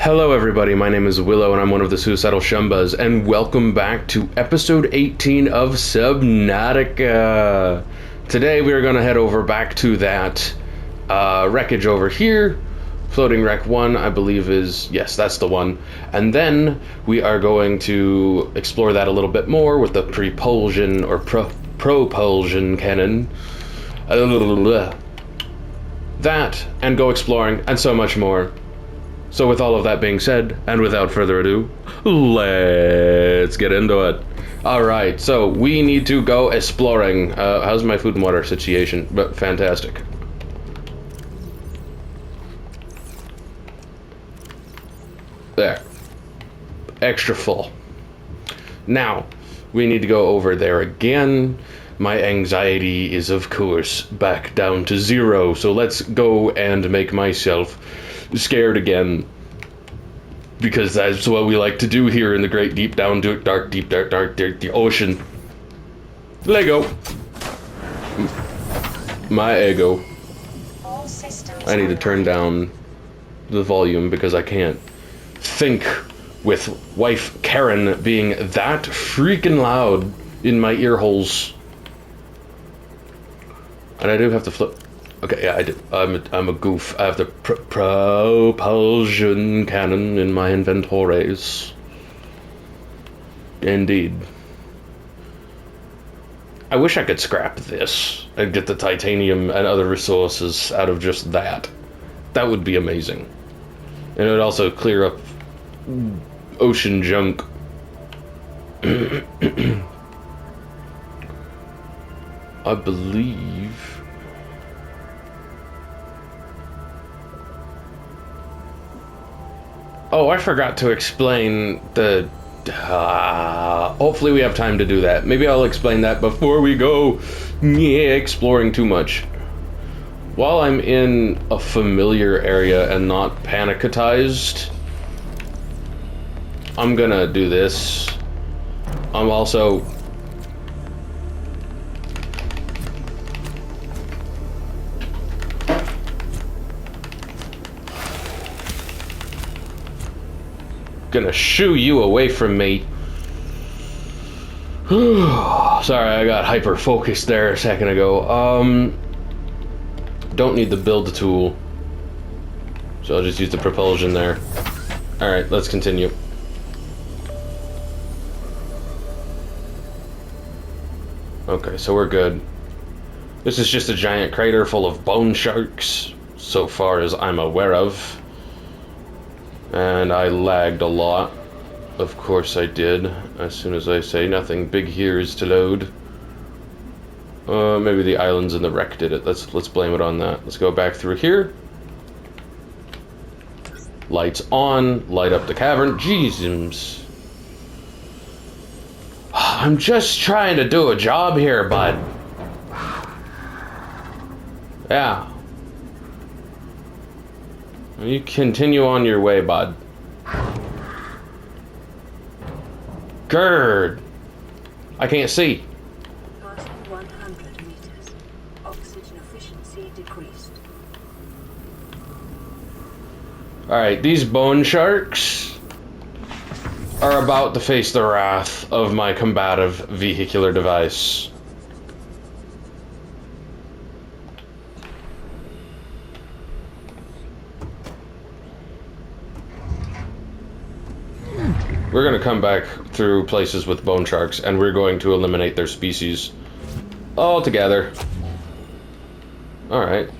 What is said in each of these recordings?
Hello everybody, my name is Willow and I'm one of the Suicidal Shumbas, and welcome back to episode 18 of Subnautica. Today we are going to head over back to that wreckage over here. Floating Wreck 1, I believe is, yes, that's the one. And then we are going to explore that a little bit more with the propulsion or propulsion cannon. That, and go exploring, and so much more. So with all of that being said, and without further ado, let's get into it. Alright, so we need to go exploring. How's my food and water situation? But fantastic. There. Extra full. Now, we need to go over there again. My anxiety is, of course, back down to 0, so let's go and make myself scared again, because that's what we like to do here in the great deep down dark the ocean. Lego. My ego. I need to turn down the volume because I can't think with wife Karen being that freaking loud in my ear holes. And I do have to flip. Okay, yeah, I did. I'm a goof. I have the propulsion cannon in my inventories. Indeed. I wish I could scrap this and get the titanium and other resources out of just that. That would be amazing. And it would also clear up ocean junk. I believe... Oh, I forgot to explain the... hopefully we have time to do that. Maybe I'll explain that before we go exploring too much. While I'm in a familiar area and not panicatized, I'm gonna do this. I'm also... gonna shoo you away from me. Sorry, I got hyper focused there a second ago. Don't need the build tool, so I'll just use the propulsion there. Alright, let's continue. Okay, so we're good. This is just a giant crater full of bone sharks, so far as I'm aware of. And I lagged a lot. Of course I did. As soon as I say nothing big here is to load. Maybe the islands and the wreck did it. Let's blame it on that. Let's go back through here. Lights on. Light up the cavern. Jesus. I'm just trying to do a job here, bud. Yeah. You continue on your way, bud. Gerd! I can't see. Past 100 meters. Oxygen efficiency decreased. Alright, these bone sharks are about to face the wrath of my combative vehicular device. We're going to come back through places with bone sharks, and we're going to eliminate their species altogether. Alright.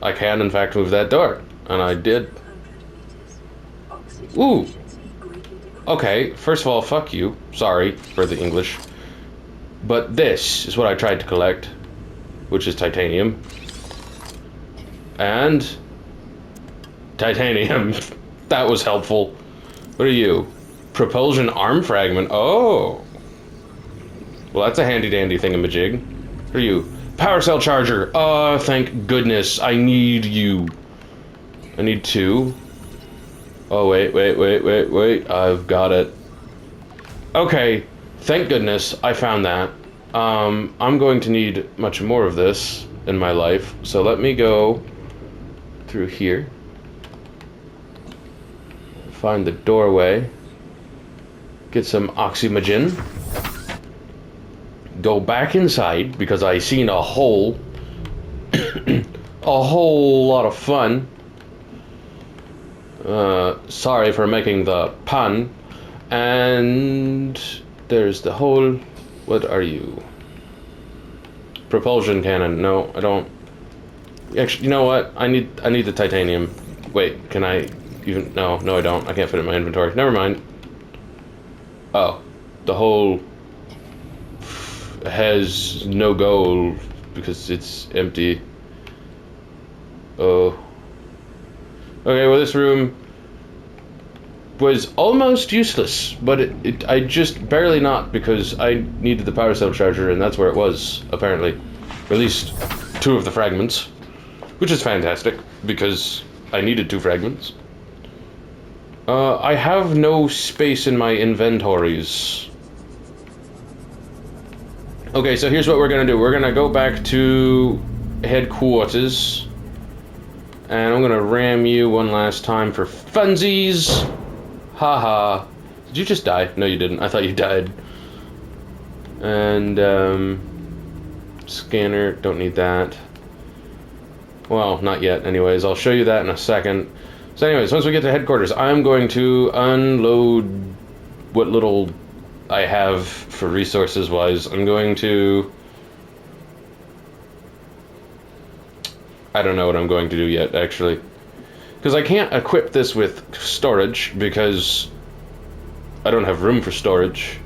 I can, in fact, move that door. And I did. Ooh! Okay, first of all, fuck you. Sorry for the English. But this is what I tried to collect, which is titanium. And... titanium. That was helpful. What are you? Propulsion arm fragment. Oh. Well, that's a handy-dandy thingamajig. What are you? Power cell charger. Oh, thank goodness. I need you. I need 2. Oh, wait. I've got it. Okay. Thank goodness I found that. I'm going to need much more of this in my life. So let me go through here. Find the doorway. Get some oxymogen. Go back inside because I seen a hole. A whole lot of fun. Sorry for making the pun. And there's the hole. What are you? Propulsion cannon. No, I don't. Actually, you know what? I need the titanium. Wait, can I even? No, I don't. I can't fit it in my inventory. Never mind. Oh, the hole has no goal because it's empty. Oh. Okay, well, this room was almost useless, but I just barely not because I needed the power cell charger, and that's where it was, apparently. Or at least 2 of the fragments, which is fantastic because I needed 2 fragments. I have no space in my inventories. Okay, so here's what we're gonna do. We're gonna go back to headquarters. And I'm gonna ram you one last time for funsies. Haha. Did you just die? No, you didn't. I thought you died. And, scanner. Don't need that. Well, not yet. Anyways, I'll show you that in a second. So anyways, once we get to headquarters, I'm going to unload what little I have for resources-wise. I'm going to... I don't know what I'm going to do yet, actually. Because I can't equip this with storage, because I don't have room for storage.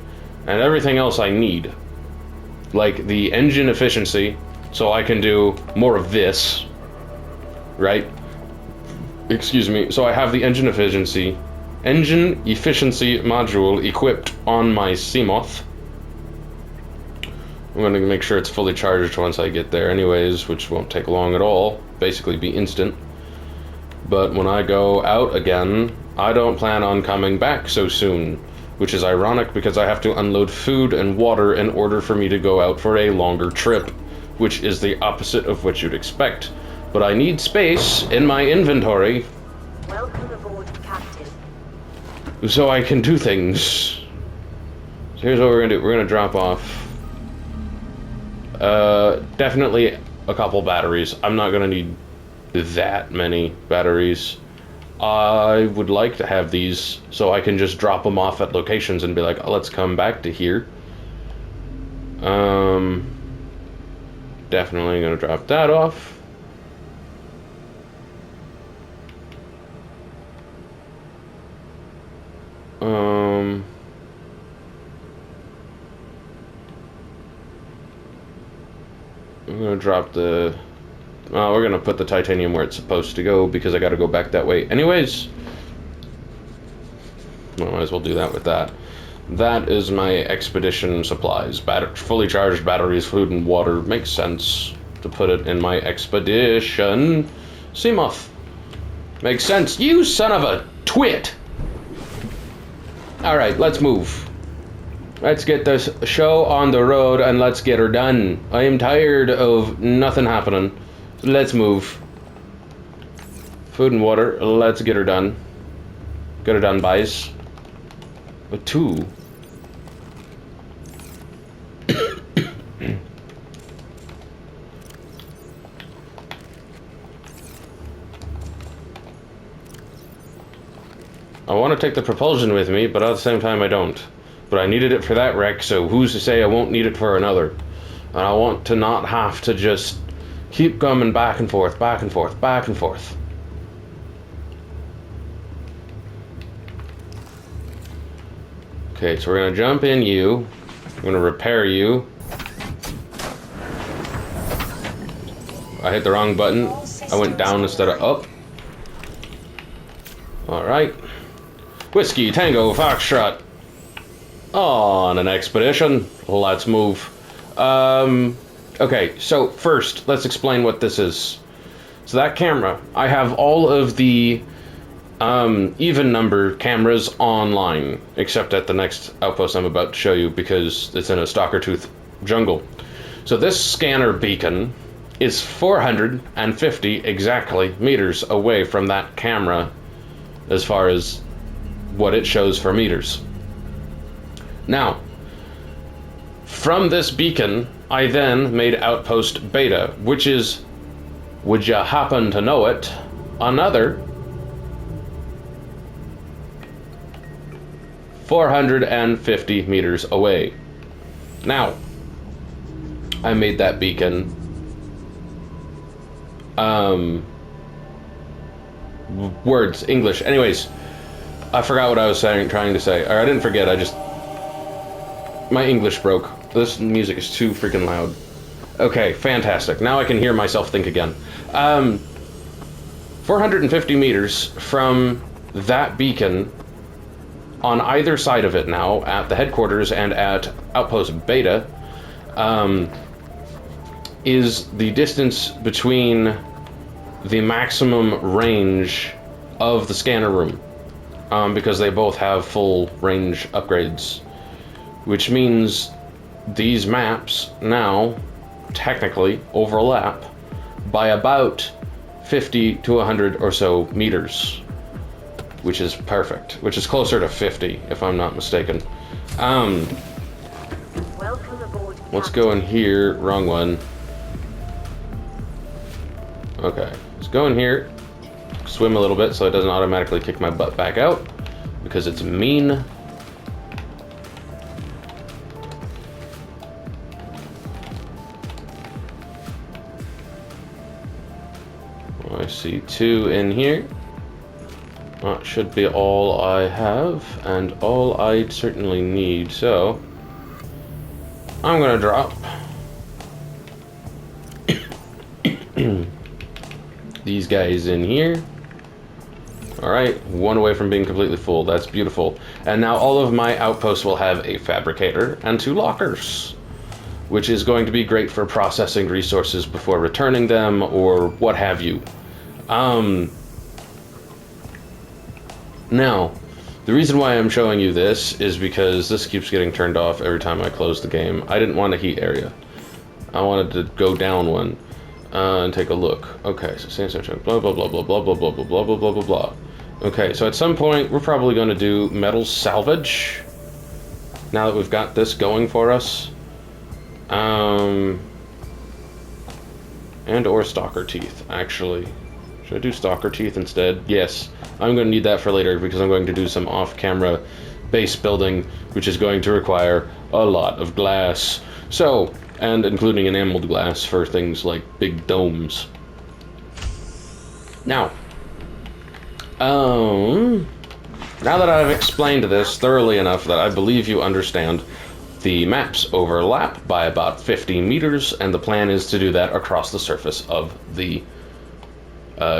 And everything else I need. Like the engine efficiency, so I can do more of this. Right? Excuse me. So I have the engine efficiency module equipped on my Seamoth. I'm going to make sure it's fully charged once I get there anyways, which won't take long at all. Basically be instant. But when I go out again, I don't plan on coming back so soon. Which is ironic because I have to unload food and water in order for me to go out for a longer trip. Which is the opposite of what you'd expect. But I need space in my inventory. Welcome aboard, Captain. So I can do things. So here's what we're going to do. We're going to drop off. Definitely a couple batteries. I'm not gonna need that many batteries. I would like to have these so I can just drop them off at locations and be like, oh, let's come back to here. Definitely gonna drop that off. I'm gonna drop the... we're gonna put the titanium where it's supposed to go because I gotta go back that way anyways. Well, I might as well do that with that. That is my expedition supplies. Fully charged batteries, food, and water. Makes sense to put it in my expedition. Seamoth. Makes sense. You son of a twit! Alright, let's move. Let's get this show on the road and let's get her done. I am tired of nothing happening. Let's move. Food and water. Let's get her done. Get her done, boys. With 2. I want to take the propulsion with me, but at the same time I don't. But I needed it for that wreck, so who's to say I won't need it for another? And I want to not have to just keep coming back and forth, back and forth, back and forth. Okay, so we're gonna jump in you. I'm gonna repair you. I hit the wrong button. I went down instead of up. Alright. Whiskey, Tango, Foxtrot. On an expedition. Let's move. Okay, so first, let's explain what this is. So that camera, I have all of the even number cameras online, except at the next outpost I'm about to show you because it's in a Stalkertooth jungle. So this scanner beacon is 450 exactly meters away from that camera as far as what it shows for meters. Now, from this beacon, I then made Outpost Beta, which is, would you happen to know it, another 450 meters away. Now, I made that beacon words, English. Anyways, I forgot what I was trying to say. Or I didn't forget, my English broke. This music is too freaking loud. Okay, fantastic. Now I can hear myself think again. 450 meters from that beacon, on either side of it now, at the headquarters and at Outpost Beta, is the distance between the maximum range of the scanner room, because they both have full range upgrades, which means these maps now technically overlap by about 50 to 100 or so meters, which is perfect, which is closer to 50 if I'm not mistaken. Welcome aboard, Let's go in here. Wrong one. Okay, let's go in here, swim a little bit so it doesn't automatically kick my butt back out, because it's mean. I see 2 in here. That should be all I have, and all I certainly need, so I'm gonna drop these guys in here. Alright, 1 away from being completely full. That's beautiful. And now all of my outposts will have a fabricator and 2 lockers, which is going to be great for processing resources before returning them, or what have you. Now, the reason why I'm showing you this is because this keeps getting turned off every time I close the game. I didn't want a heat area. I wanted to go down one and take a look. Okay, so sandstone check, blah, blah, blah, blah, blah, blah, blah, blah, blah, blah, blah, blah, blah. Okay, so at some point, we're probably going to do metal salvage, now that we've got this going for us. And or stalker teeth, actually. Should I do stalker teeth instead? Yes, I'm going to need that for later because I'm going to do some off-camera base building, which is going to require a lot of glass. So, and including enameled glass for things like big domes. Now, now that I've explained this thoroughly enough that I believe you understand, the maps overlap by about 50 meters, and the plan is to do that across the surface of the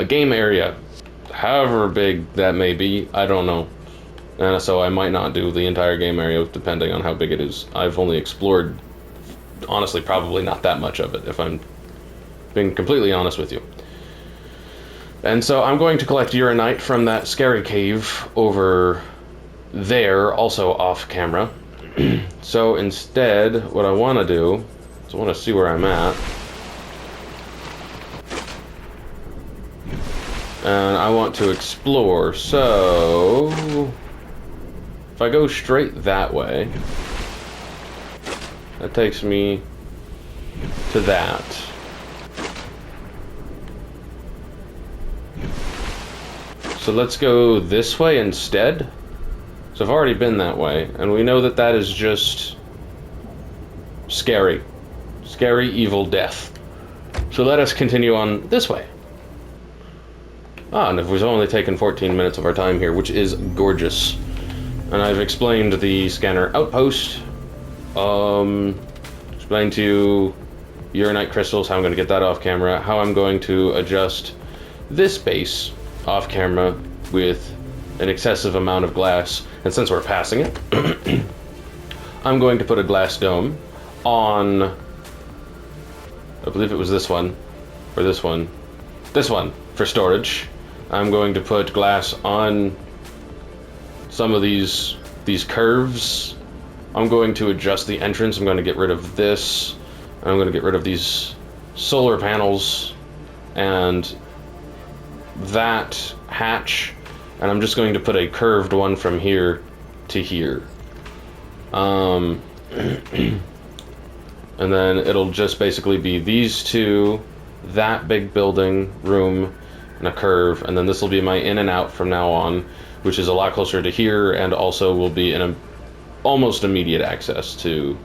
game area. However big that may be, I don't know. So I might not do the entire game area depending on how big it is. I've only explored, honestly, probably not that much of it, if I'm being completely honest with you. And so I'm going to collect uranite from that scary cave over there, also off camera. So instead, what I want to do is I want to see where I'm at. And I want to explore, so if I go straight that way, that takes me to that. So let's go this way instead. So I've already been that way, and we know that that is just scary. Scary, evil death. So let us continue on this way. Ah, and it was only taken 14 minutes of our time here, which is gorgeous. And I've explained the scanner outpost. Explained to you uranite crystals, how I'm going to get that off camera, how I'm going to adjust this base off camera with an excessive amount of glass. And since we're passing it, I'm going to put a glass dome on, I believe it was this one, or this one for storage. I'm going to put glass on some of these curves. I'm going to adjust the entrance. I'm going to get rid of this. I'm going to get rid of these solar panels and that hatch. And I'm just going to put a curved one from here to here. And then it'll just basically be these two, that big building, room, and a curve, and then this will be my in and out from now on, which is a lot closer to here, and also will be an almost immediate access to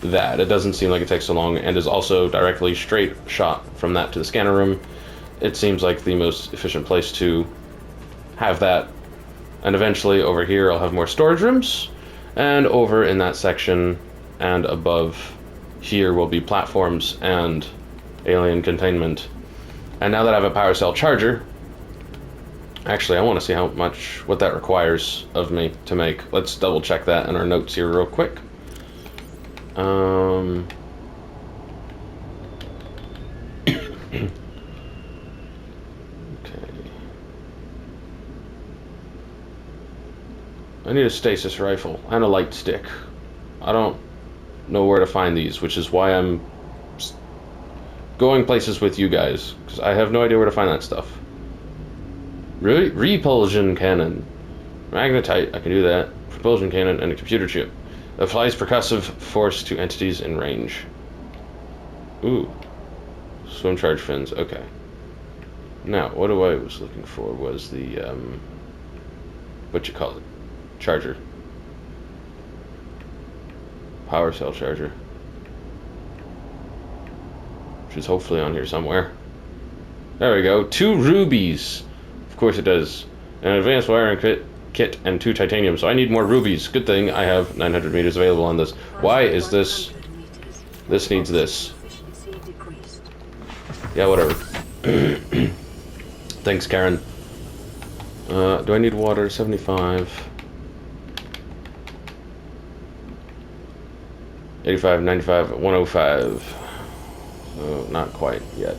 that. It doesn't seem like it takes so long, and is also directly straight shot from that to the scanner room. It seems like the most efficient place to have that. And eventually over here I'll have more storage rooms, and over in that section and above here will be platforms and alien containment. And now that I have a power cell charger, actually I want to see what that requires of me to make. Let's double check that in our notes here real quick. I need a stasis rifle and a light stick. I don't know where to find these, which is why I'm going places with you guys, because I have no idea where to find that stuff. Repulsion cannon. Magnetite, I can do that. Propulsion cannon and a computer chip. Applies percussive force to entities in range. Ooh. Swim charge fins, okay. Now, what I was looking for was the, what you call it? Charger. Power cell charger. Which is hopefully on here somewhere. There we go. 2 rubies. Of course it does. An advanced wiring kit and 2 titanium. So I need more rubies. Good thing I have 900 meters available on this. Why is this? This needs this. Yeah, whatever. Thanks, Karen. Do I need water? 75. 85, 95, 105. So not quite yet.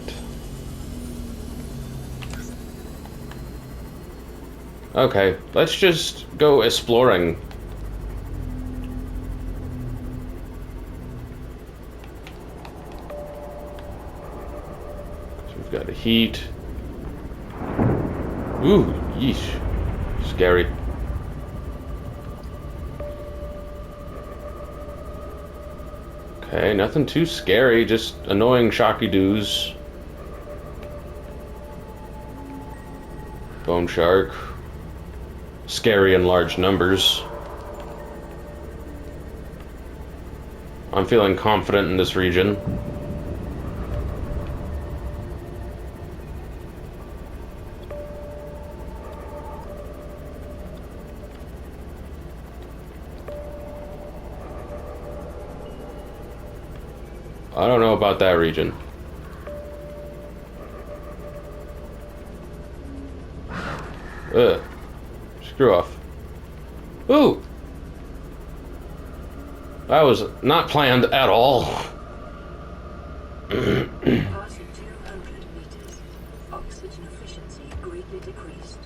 Okay, let's just go exploring. So we've got a heat. Ooh, yeesh. Scary. Okay, nothing too scary, just annoying shocky-doos. Bone shark. Scary in large numbers. I'm feeling confident in this region. I don't know about that region. Ugh. Screw off. Ooh! That was not planned at all. Passing 200 meters. Oxygen efficiency greatly decreased.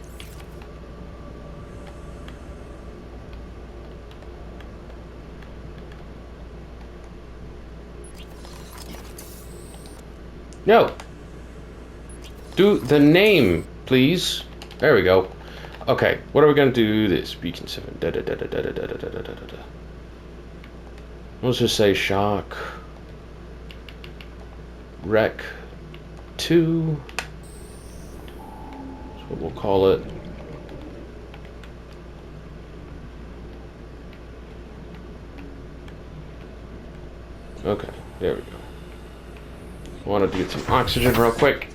No. Do the name, please. There we go. Okay, what are we gonna do this? Beacon 7. Let's just say shock. Wreck 2. That's what we'll call it. Okay, there we go. Wanted to get some oxygen real quick.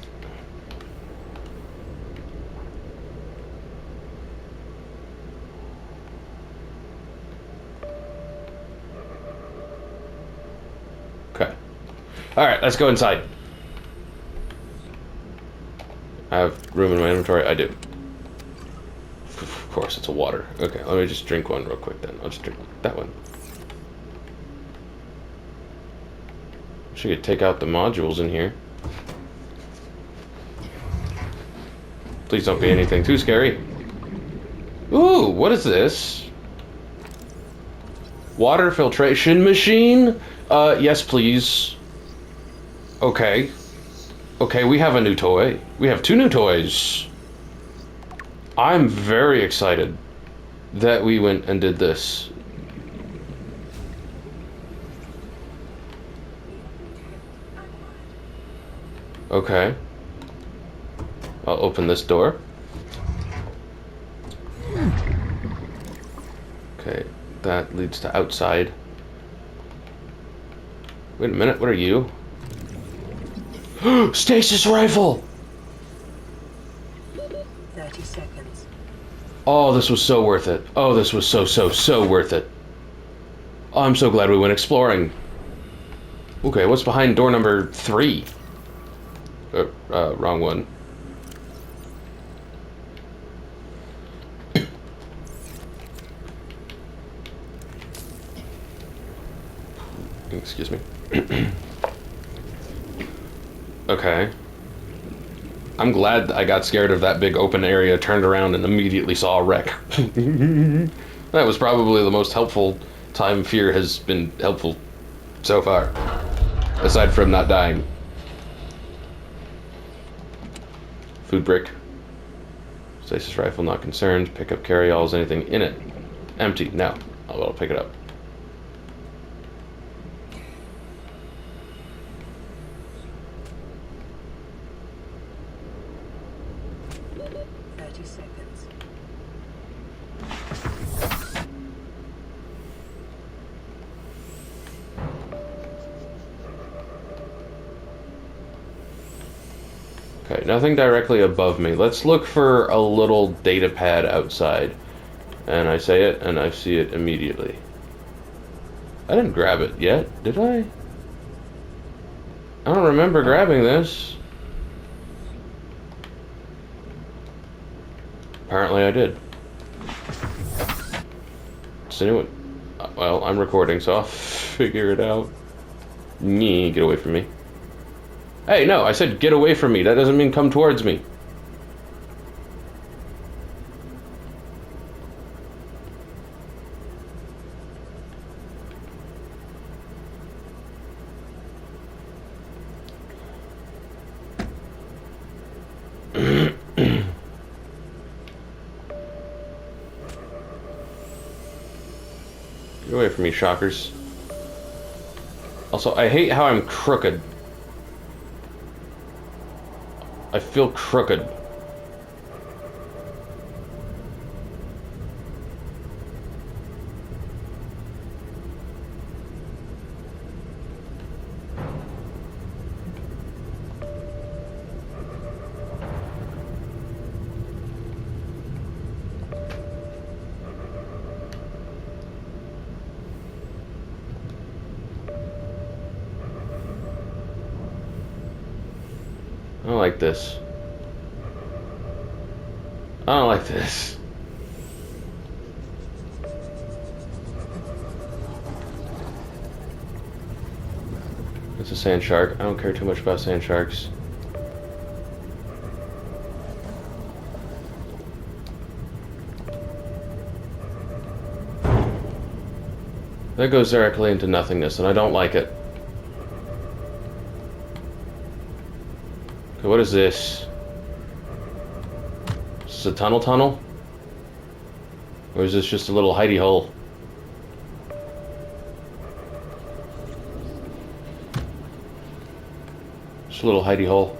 Okay. Alright, let's go inside. I have room in my inventory. I do. Of course, it's a water. Okay, let me just drink one real quick then. I'll just drink that one. Should take out the modules in here. Please don't be anything too scary. Ooh, what is this? Water filtration machine? Yes, please. Okay. Okay, we have a new toy. We have 2 new toys. I'm very excited that we went and did this. Okay. I'll open this door. Okay, that leads to outside. Wait a minute, what are you? Stasis rifle! 30 seconds. Oh, this was so worth it. Oh, this was so worth it. Oh, I'm so glad we went exploring. Okay, what's behind door number 3? Wrong one. Excuse me. Okay. I'm glad I got scared of that big open area, turned around, and immediately saw a wreck. That was probably the most helpful time fear has been helpful so far. Aside from not dying. Food brick. Stasis rifle, not concerned. Pick up carry-alls, anything in it. Empty. No. I'll pick it up. Okay, nothing directly above me. Let's look for a little data pad outside. And I say it, and I see it immediately. I didn't grab it yet, did I? I don't remember grabbing this. Apparently I did. Does anyone... Well, I'm recording, so I'll figure it out. Nee, get away from me. Hey, no, I said get away from me. That doesn't mean come towards me. Get away from me, shockers. Also, I hate how I'm crooked. I feel crooked. I don't like this. I don't like this. It's a sand shark. I don't care too much about sand sharks. That goes directly into nothingness, and I don't like it. Okay, what is this? Is this a tunnel? Or is this just a little hidey hole? Just a little hidey hole.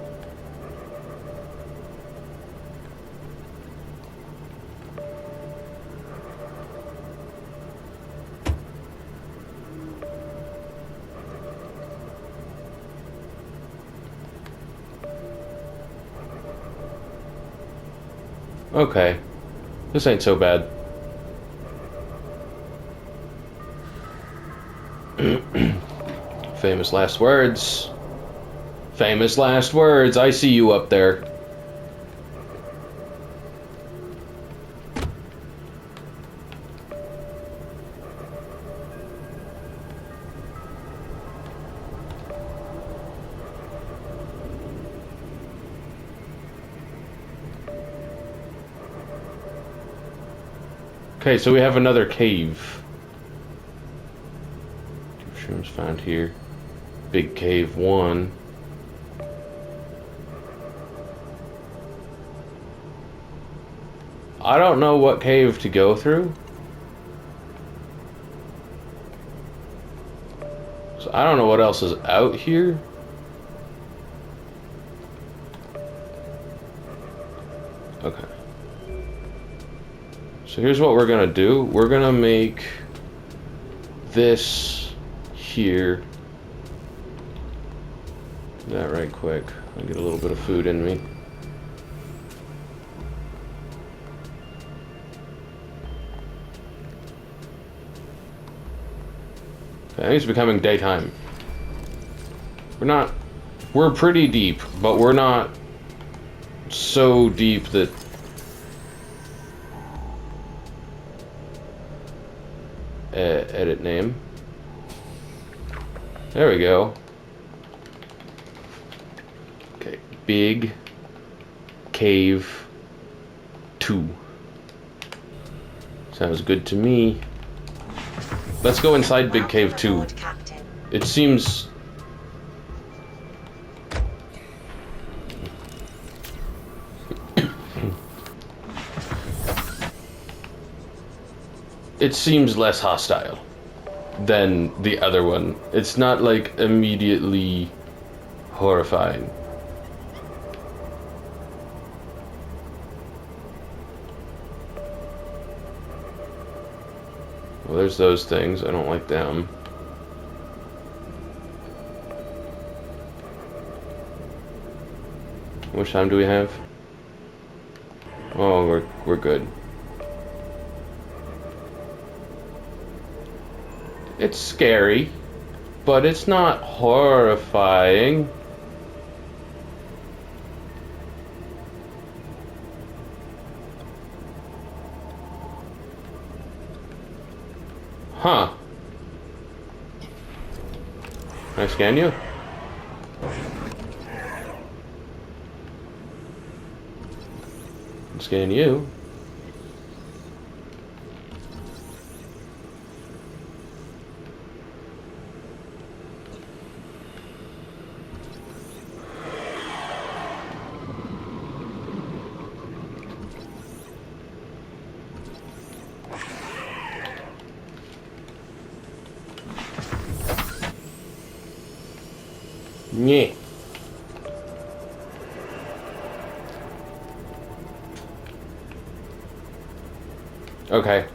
Okay. This ain't so bad. Famous last words. Famous last words. I see you up there. Okay, so we have another cave. 2 shrooms found here. Big cave 1. I don't know what cave to go through. So I don't know what else is out here. Okay. So here's what we're gonna do. We're gonna make this here. Do that right quick. I'll get a little bit of food in me. I think it's becoming daytime. We're pretty deep, but we're not so deep that edit name. There we go. Okay, Big Cave 2. Sounds good to me. Let's go inside Big Cave 2. It seems... it seems less hostile than the other one. It's not, like, immediately horrifying. Well, there's those things. I don't like them. How much time do we have? Oh, we're good. It's scary, but it's not horrifying. Huh. Can I scan you? Scan you. Yeah. Okay.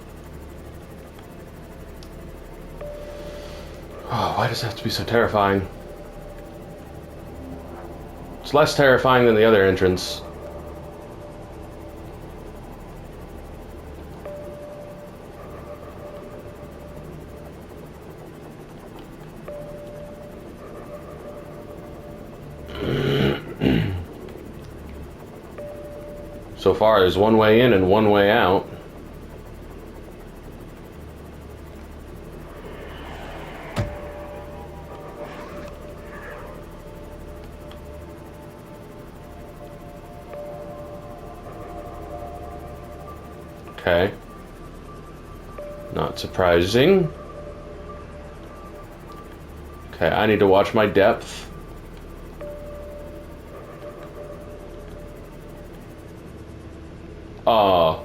Oh, why does it have to be so terrifying? It's less terrifying than the other entrance. So far, there's one way in and one way out. Okay. Not surprising. Okay, I need to watch my depth. Oh.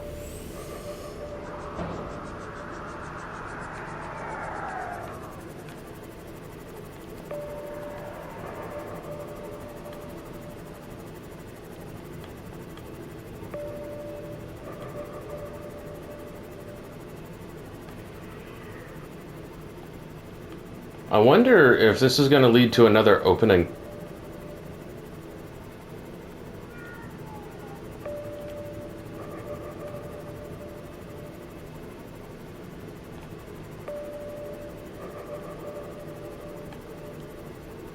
I wonder if this is going to lead to another opening.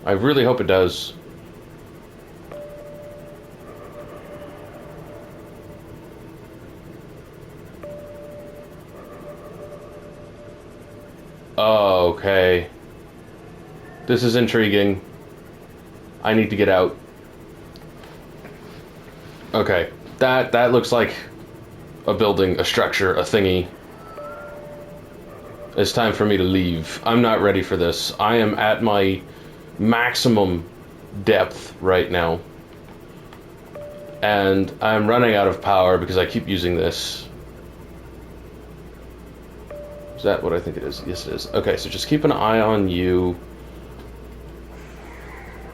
I really hope it does. Oh, okay. This is intriguing. I need to get out. Okay. That looks like a building, a structure, a thingy. It's time for me to leave. I'm not ready for this. I am at my maximum depth right now. And I'm running out of power because I keep using this. Is that what I think it is? Yes, it is. Okay, so just keep an eye on you.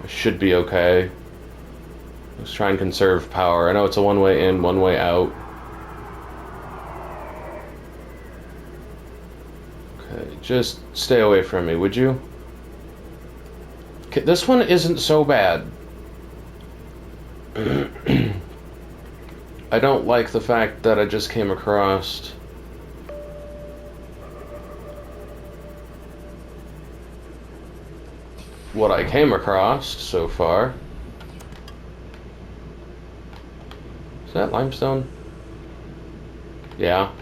I should be okay. Let's try and conserve power. I know it's a one-way in, one-way out. Okay, just stay away from me, would you? Okay, this one isn't so bad. I don't like the fact that I just came across what I came across so far. Is that limestone? Yeah.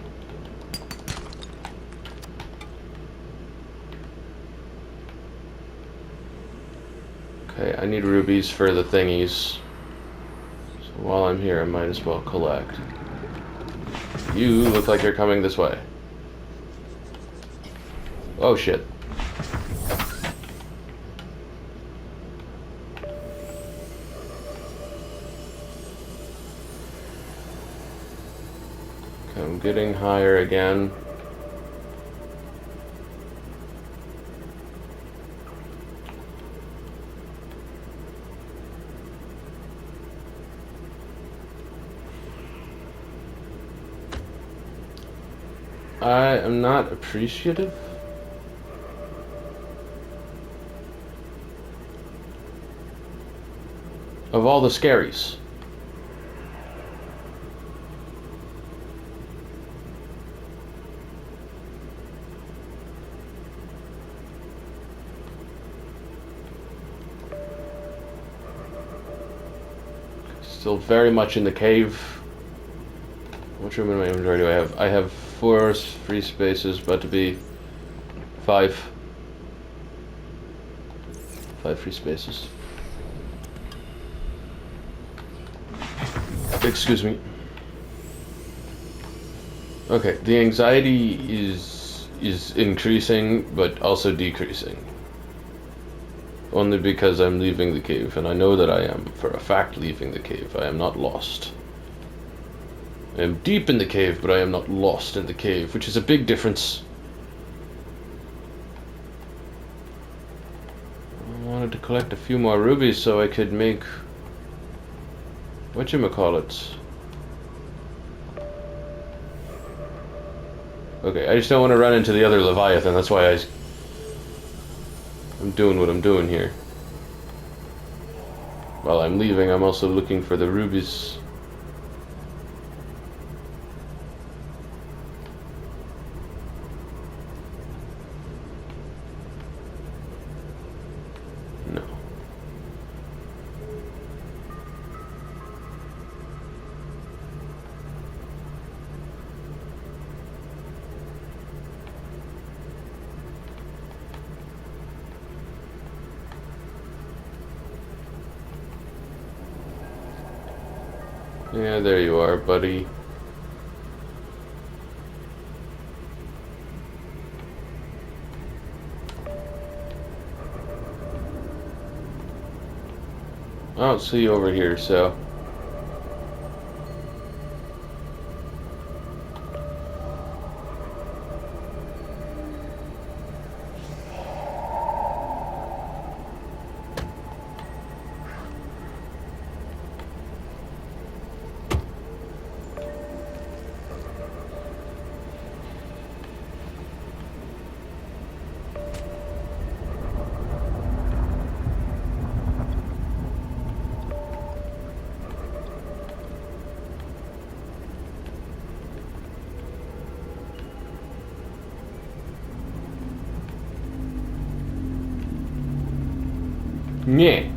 Okay, I need rubies for the thingies. So while I'm here, I might as well collect. You look like you're coming this way. Oh shit. Okay, I'm getting higher again. I am not appreciative. Of all the scaries. Still very much in the cave. How much room in my inventory do I have? I have 4 free spaces, about to be 5. 5 free spaces. Excuse me. Okay, the anxiety is increasing, but also decreasing. Only because I'm leaving the cave, and I know that I am, for a fact, leaving the cave. I am not lost. I am deep in the cave, but I am not lost in the cave, which is a big difference. I wanted to collect a few more rubies so I could make... whatchamacallit? Okay, I just don't want to run into the other Leviathan, that's why I'm doing what I'm doing here. While I'm leaving, I'm also looking for the rubies. No. Yeah, there you are, buddy. I don't see you over here, so... Yeah.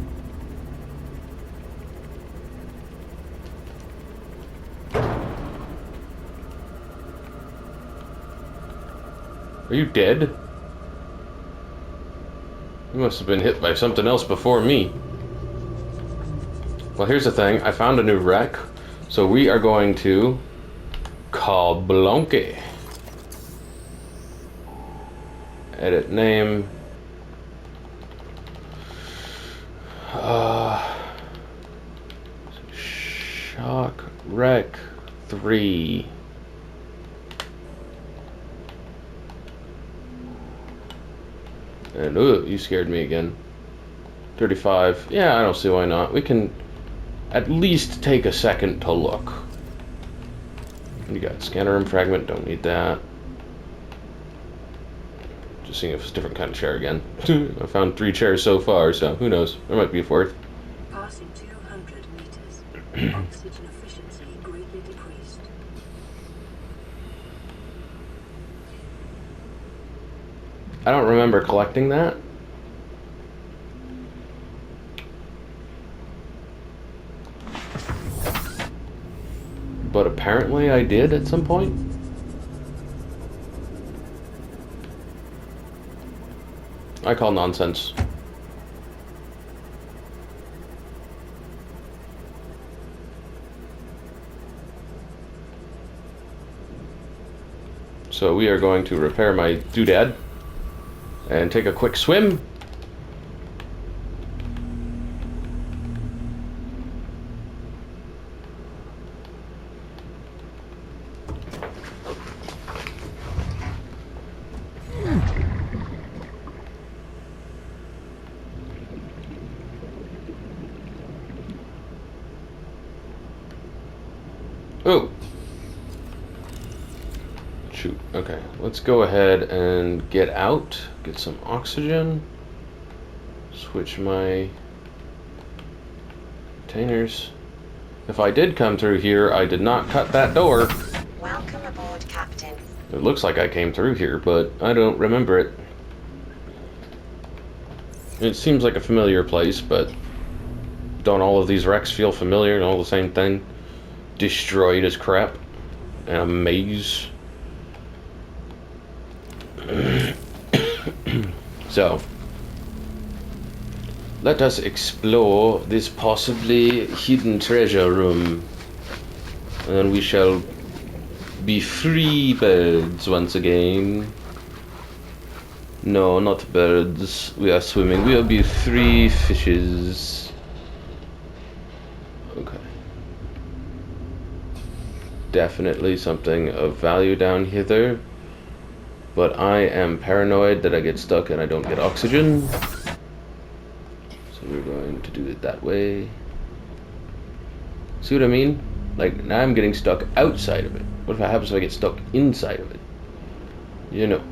Are you dead? You must have been hit by something else before me. Well, here's the thing. I found a new wreck. So we are going to call Blonke. Edit name. Rec 3. And, ooh, you scared me again. 35. Yeah, I don't see why not. We can at least take a second to look. You got scanner room fragment, don't need that. Just seeing if it's a different kind of chair again. I found 3 chairs so far, so who knows? There might be a 4th. Passing 200 meters. Oxygen efficiency greatly decreased. I don't remember collecting that. But apparently I did at some point. I call nonsense. So we are going to repair my doodad and take a quick swim. Oh. Shoot. Okay. Let's go ahead and get out. Get some oxygen. Switch my containers. If I did come through here, I did not cut that door. Welcome aboard, Captain. It looks like I came through here, but I don't remember it. It seems like a familiar place, but don't all of these wrecks feel familiar? All the same thing? Destroyed as crap. And a maze. So, let us explore this possibly hidden treasure room. And we shall be free birds once again. No, not birds. We are swimming. We will be free fishes. Okay. Definitely something of value down hither. But I am paranoid that I get stuck and I don't get oxygen. So we're going to do it that way. See what I mean? Like, now I'm getting stuck outside of it. What happens if I get stuck inside of it? You know.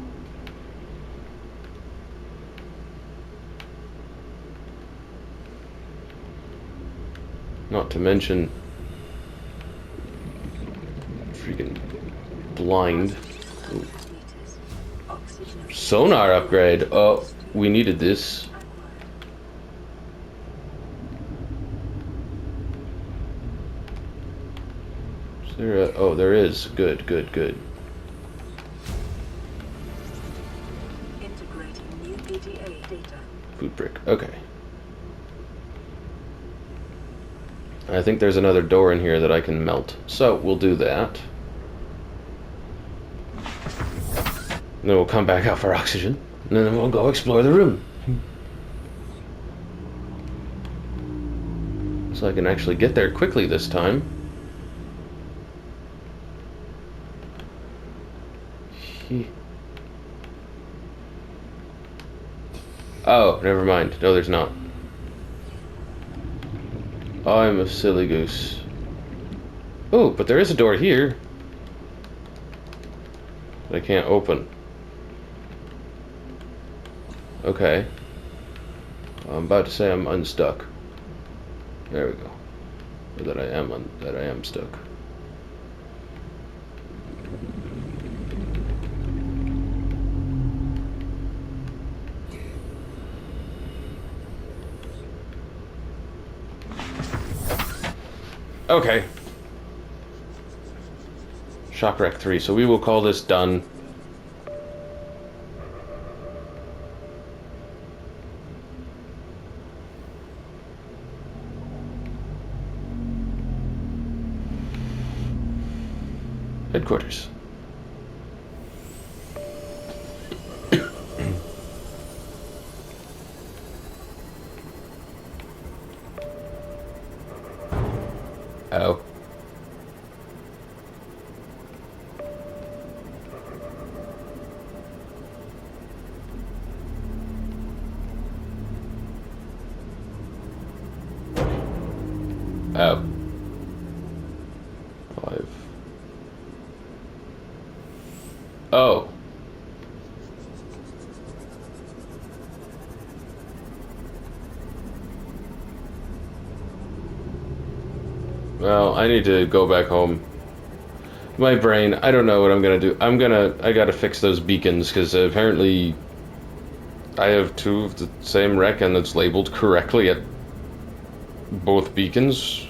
Not to mention freaking blind. Ooh. Sonar upgrade. Oh, we needed this. Is there a, oh, there is. Good, good, good. Integrating new PDA data. Food brick. Okay. I think there's another door in here that I can melt. So, we'll do that. Then we'll come back out for oxygen. And then we'll go explore the room. So I can actually get there quickly this time. Oh, never mind. No, there's not. I'm a silly goose. Oh, but there is a door here that I can't open. Okay. I'm about to say I'm unstuck. There we go. Or that I am stuck. Okay. Shock wreck 3. So we will call this done. Headquarters. Oh. Oh. 5. Oh. Well, I need to go back home. My brain, I don't know what I'm gonna do. I gotta fix those beacons, because apparently I have 2 of the same wreck and it's labeled correctly at both beacons.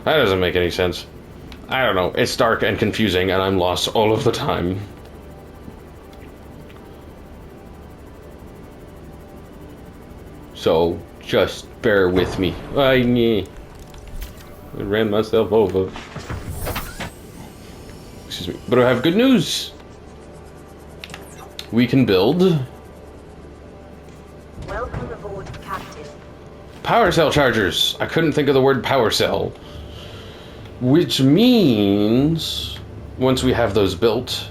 That doesn't make any sense. I don't know. It's dark and confusing and I'm lost all of the time. So, just bear with me. I ran myself over. Excuse me. But I have good news. We can build Welcome aboard, Captain. power cell chargers. I couldn't think of the word power cell. Which means once we have those built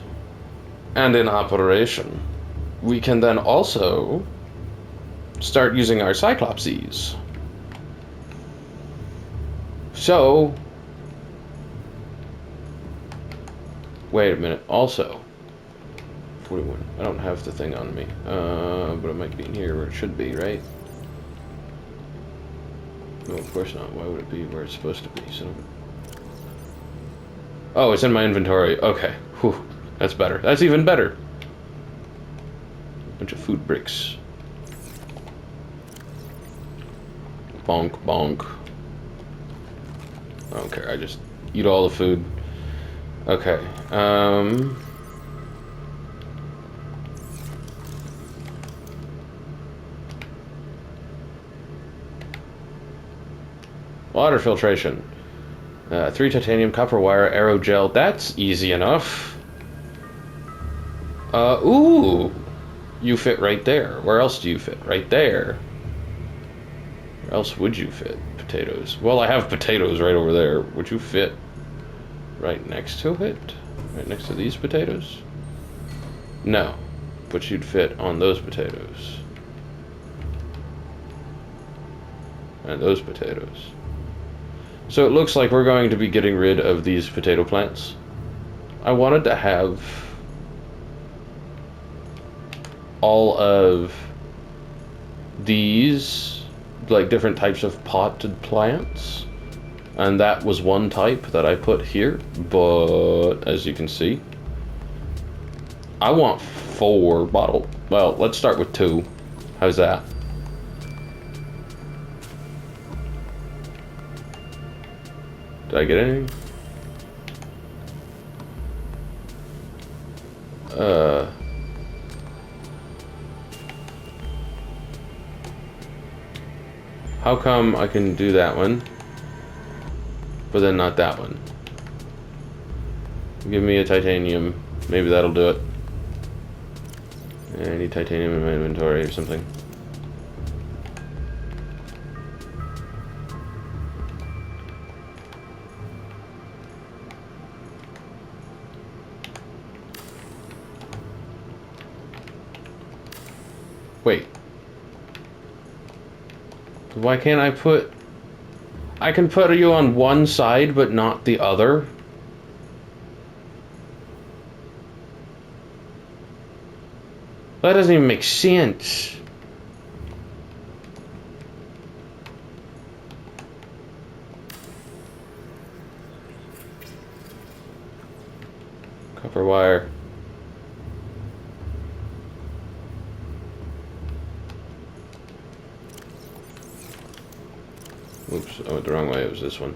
and in operation, we can then also start using our Cyclopses. So, wait a minute. Also, 41. I don't have the thing on me, but it might be in here where it should be, right? No, of course not. Why would it be where it's supposed to be? So, oh, it's in my inventory. Okay, whew, that's better. That's even better. Bunch of food bricks. Bonk, bonk. I don't care. I just eat all the food. Okay. Water filtration. 3 titanium, copper wire, aerogel. That's easy enough. Ooh. You fit right there. Where else do you fit? Right there. Where else would you fit? Potatoes. Well, I have potatoes right over there. Would you fit right next to it? Right next to these potatoes? No. But you'd fit on those potatoes. And those potatoes. So it looks like we're going to be getting rid of these potato plants. I wanted to have all of these, like, different types of potted plants. And that was one type that I put here. But, as you can see, I want 4 bottle. Well, let's start with 2. How's that? Did I get anything? How come I can do that one, but then not that one? Give me a titanium. Maybe that'll do it. I need titanium in my inventory or something. Wait. Why can't I put... I can put you on one side, but not the other? That doesn't even make sense. Copper wire. Oops, I went the wrong way. It was this one.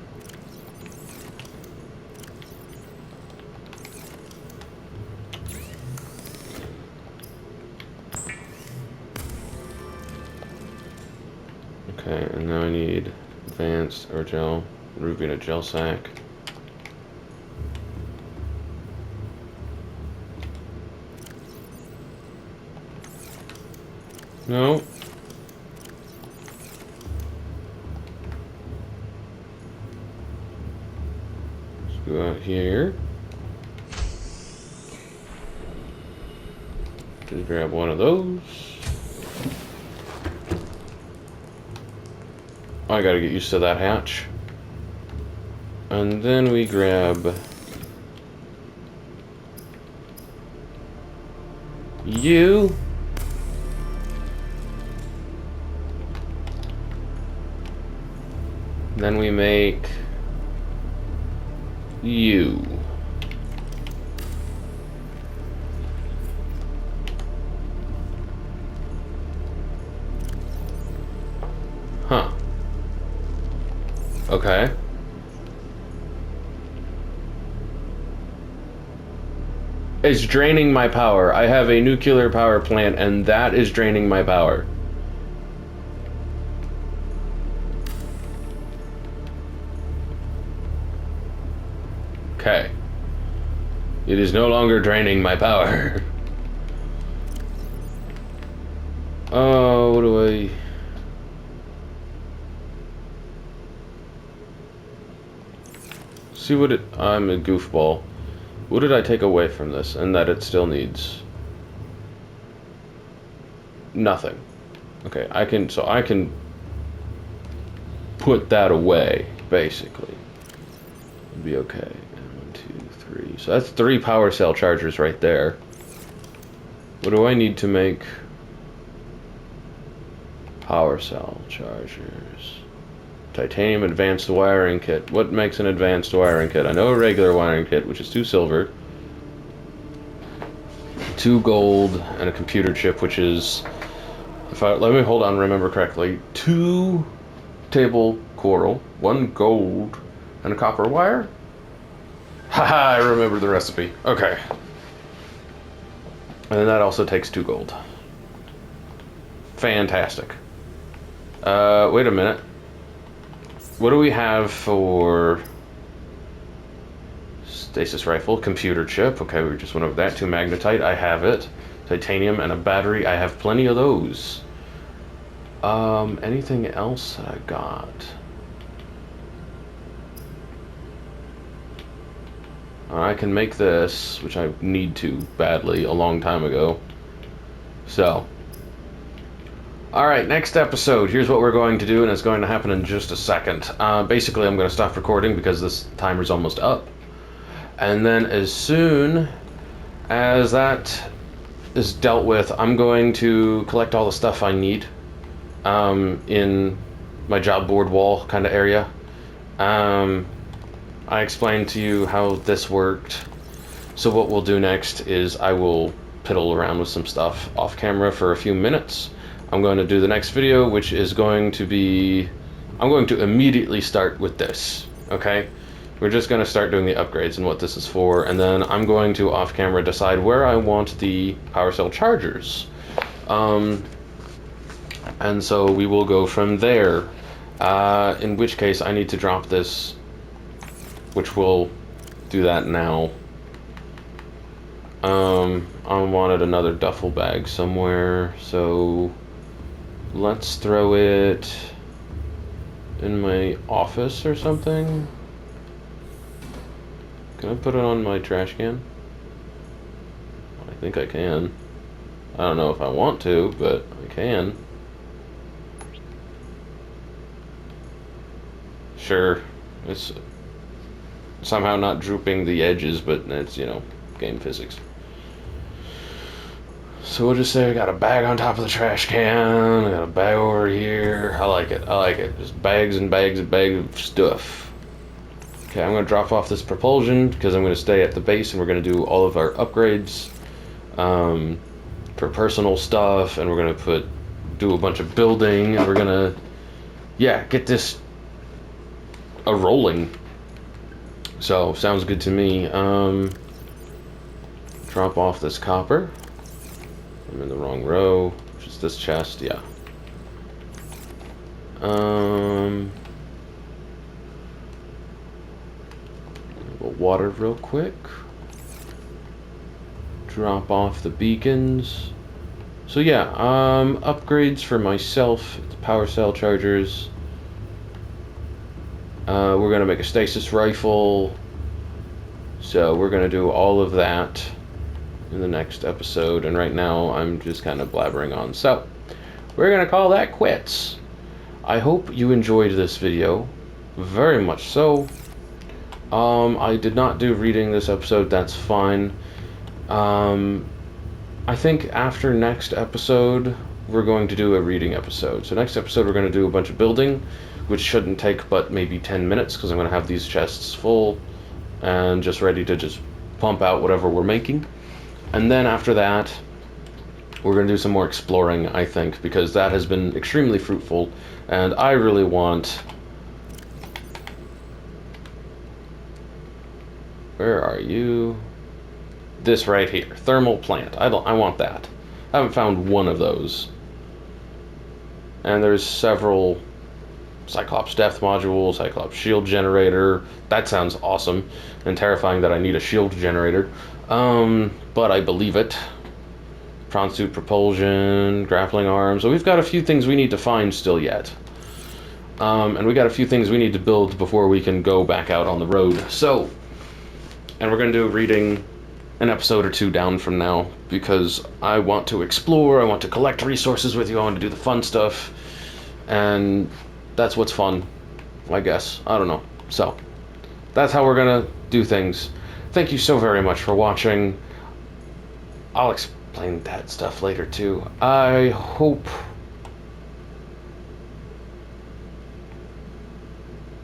Okay, and now I need advanced or gel, ruby and a gel sack. No. Let's go out here. Just grab one of those. I gotta get used to that hatch. And then we grab you. Then we make you. Huh. Okay. It's draining my power. I have a nuclear power plant, and that is draining my power. Okay. It is no longer draining my power. Oh, what do I... See what it... I'm a goofball. What did I take away from this? And that it still needs... Nothing. Okay, I can put that away, basically. It'd be okay. 1, 2, 3. So that's 3 power cell chargers right there. What do I need to make power cell chargers? Titanium advanced wiring kit. What makes an advanced wiring kit? I know a regular wiring kit, which is 2 silver, 2 gold, and a computer chip, which is, let me hold on, remember correctly, 2 table coral, 1 gold, and a copper wire. Haha, I remember the recipe. Okay. And then that also takes 2 gold. Fantastic. Wait a minute. What do we have for stasis rifle? Computer chip. Okay, we just went over that. 2 magnetite. I have it. Titanium and a battery. I have plenty of those. Anything else that I got? I can make this, which I need to badly a long time ago. So. Alright, next episode. Here's what we're going to do, and it's going to happen in just a second. Basically, I'm going to stop recording because this timer's almost up. And then as soon as that is dealt with, I'm going to collect all the stuff I need in my job board wall kind of area. I explained to you how this worked. So what we'll do next is I will piddle around with some stuff off camera for a few minutes. I'm going to do the next video, which is going to be... I'm going to immediately start with this, okay? We're just going to start doing the upgrades and what this is for, and then I'm going to, off camera, decide where I want the power cell chargers. And so we will go from there. In which case, I need to drop this, which we'll do that now. I wanted another duffel bag somewhere, so... Let's throw it in my office or something. Can I put it on my trash can? I think I can. I don't know if I want to, but I can. Sure. It's somehow not drooping the edges, but it's, you know, game physics. So we'll just say I got a bag on top of the trash can, I got a bag over here. I like it, I like it. Just bags and bags and bags of stuff. Okay, I'm going to drop off this propulsion because I'm going to stay at the base and we're going to do all of our upgrades for personal stuff, and we're going to do a bunch of building, and we're going to, yeah, get this rolling. So, sounds good to me. Drop off this copper. I'm in the wrong row, which is this chest, yeah. Water real quick. Drop off the beacons. So yeah, upgrades for myself, the power cell chargers. We're gonna make a stasis rifle. So we're gonna do all of that in the next episode, and right now I'm just kind of blabbering on. So we're gonna call that quits. I hope you enjoyed this video. Very much so. I did not do reading this episode, that's fine. I think after next episode, we're going to do a reading episode. So next episode, we're going to do a bunch of building, which shouldn't take but maybe 10 minutes, because I'm going to have these chests full and just ready to just pump out whatever we're making. And then after that, we're going to do some more exploring, I think, because that has been extremely fruitful, and I really want... Where are you? This right here, thermal plant. I want that. I haven't found one of those. And there's several Cyclops depth module, Cyclops shield generator. That sounds awesome and terrifying that I need a shield generator. But I believe it. Prawn suit propulsion, grappling arms. So we've got a few things we need to find still yet. And we got a few things we need to build before we can go back out on the road. So, and we're going to do a reading an episode or two down from now, because I want to explore, I want to collect resources with you, I want to do the fun stuff, and that's what's fun, I guess. I don't know. So, that's how we're gonna do things. Thank you so very much for watching. I'll explain that stuff later too. I hope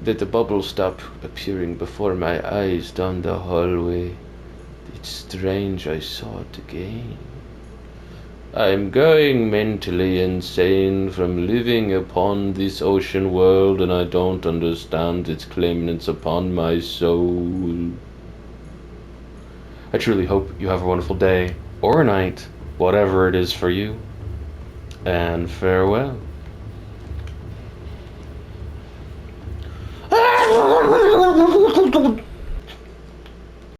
that the bubbles stop appearing before my eyes down the hallway. It's strange I saw it again. I'm going mentally insane from living upon this ocean world, and I don't understand its claimants upon my soul. I truly hope you have a wonderful day or night, whatever it is for you, and farewell.